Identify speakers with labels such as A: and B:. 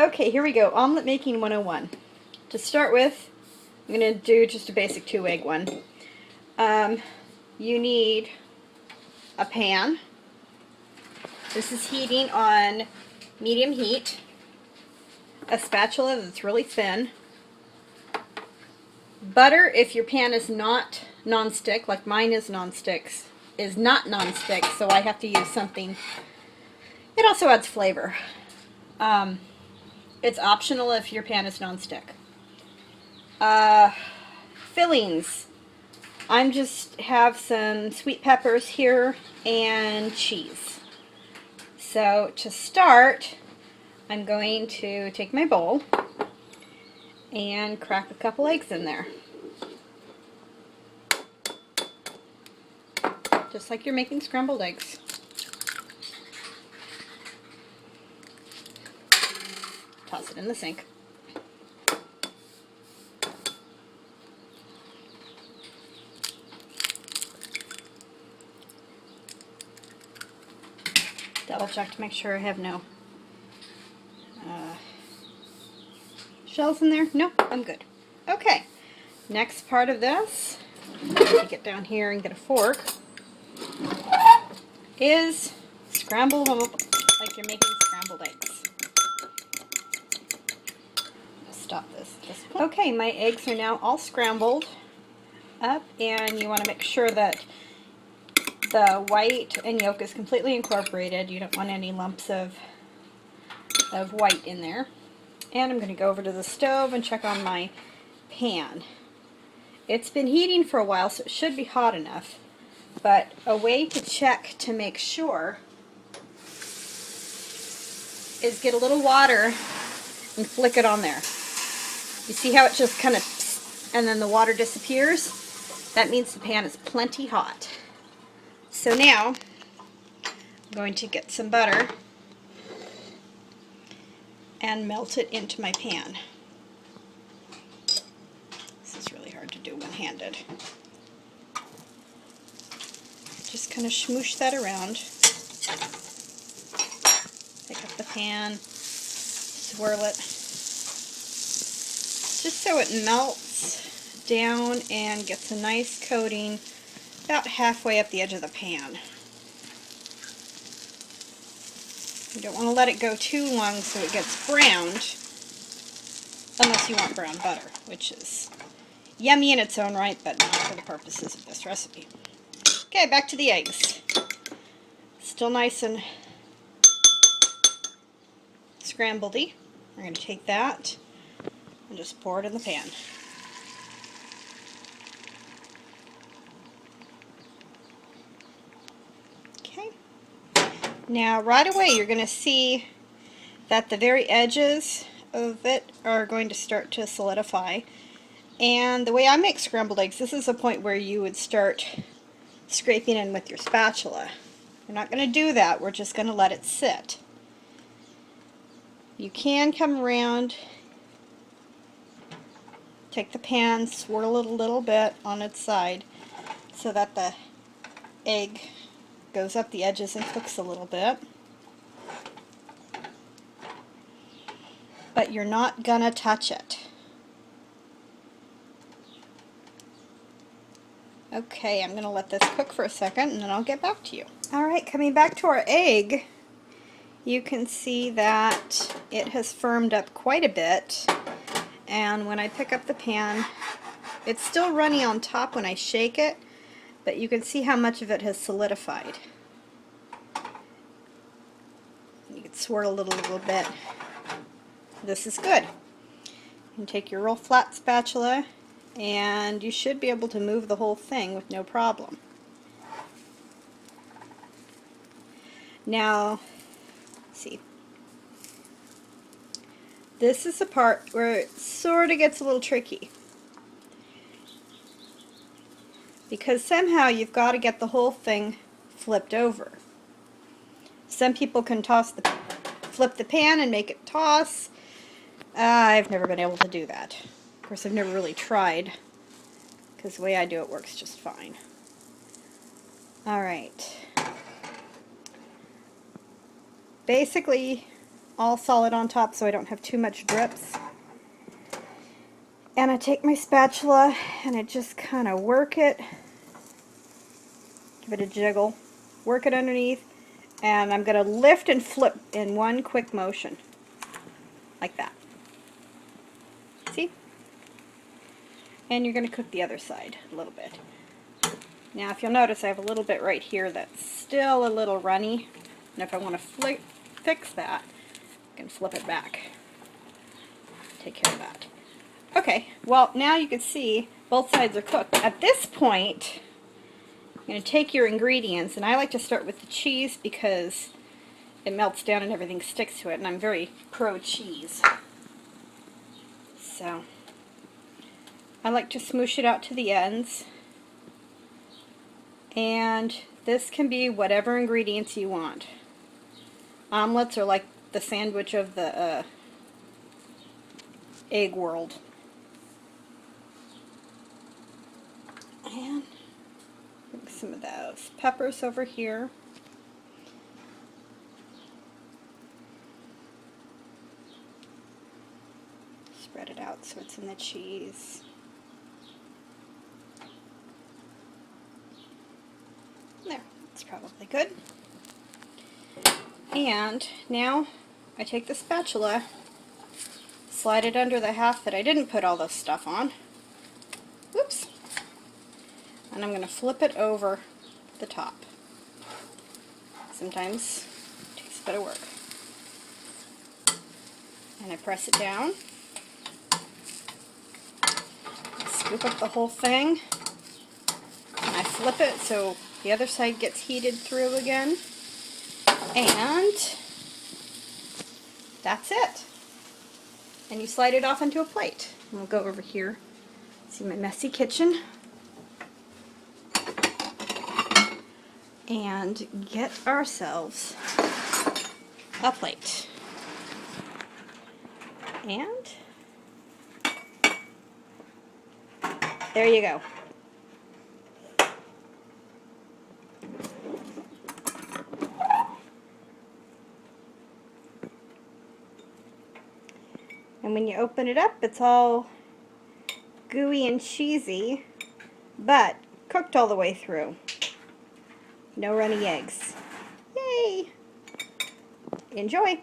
A: Okay, here we go. Omelet making 101. To start with, I'm going to do just a basic 2-egg one. You need a pan. This is heating on medium heat. A spatula that's really thin. Butter, if your pan is not non-stick, like mine is non-stick, is not non-stick, so I have to use something. It also adds flavor. It's optional if your pan is non-stick. Fillings. I'm just have some sweet peppers here and cheese. So to start, I'm going to take my bowl and crack a couple eggs in there. Just like you're making scrambled eggs. Toss it in the sink. Double check to make sure I have no shells in there. No, I'm good. Okay, next part of this, get down here and get a fork, is scramble them up like you're making scrambled eggs. Stop this. Okay, my eggs are now all scrambled up, and you want to make sure that the white and yolk is completely incorporated. You don't want any lumps of white in there. And I'm going to go over to the stove and check on my pan. It's been heating for a while, so it should be hot enough. But a way to check to make sure is get a little water and flick it on there. You see how it just kind of, and then the water disappears? That means the pan is plenty hot. So now, I'm going to get some butter and melt it into my pan. This is really hard to do one-handed. Just kind of smoosh that around. Pick up the pan, swirl it, just so it melts down and gets a nice coating about halfway up the edge of the pan. You don't want to let it go too long so it gets browned, unless you want brown butter, which is yummy in its own right, but not for the purposes of this recipe. Okay, back to the eggs. Still nice and scrambledy. We're going to take that and just pour it in the pan. Now right away you're going to see that the very edges of it are going to start to solidify. And the way I make scrambled eggs, this is a point where you would start scraping in with your spatula. We're not going to do that, we're just going to let it sit. You can come around, take the pan, swirl it a little bit on its side so that the egg goes up the edges and cooks a little bit. But you're not gonna touch it. Okay, I'm gonna let this cook for a second and then I'll get back to you. Alright, coming back to our egg, you can see that it has firmed up quite a bit, and when I pick up the pan, it's still runny on top when I shake it, but you can see how much of it has solidified. You can swirl it a little bit. This is good. You can take your real flat spatula and you should be able to move the whole thing with no problem. Now, let's see. This is the part where it sort of gets a little tricky, because somehow you've got to get the whole thing flipped over. Some people can flip the pan and make it toss. I've never been able to do that. Of course, I've never really tried, because the way I do it works just fine. Alright. Basically, all solid on top so I don't have too much drips. And I take my spatula and I just kind of work it, give it a jiggle, work it underneath, and I'm going to lift and flip in one quick motion, like that. See? And you're going to cook the other side a little bit. Now if you'll notice I have a little bit right here that's still a little runny, and if I want to fix that, I can flip it back. Take care of that. Okay, well now you can see both sides are cooked. At this point, you're going to take your ingredients, and I like to start with the cheese because it melts down and everything sticks to it, and I'm very pro cheese. So I like to smoosh it out to the ends, and this can be whatever ingredients you want. Omelets are like the sandwich of the egg world. And some of those peppers over here. Spread it out so it's in the cheese. There, that's probably good. And now I take the spatula, slide it under the half that I didn't put all this stuff on. Whoops. And I'm going to flip it over the top. Sometimes it takes a bit of work. And I press it down. Scoop up the whole thing. And I flip it so the other side gets heated through again. And that's it. And you slide it off onto a plate. And we'll go over here. See my messy kitchen. And get ourselves a plate. And there you go. And when you open it up, it's all gooey and cheesy, but cooked all the way through. No runny eggs. Yay! Enjoy!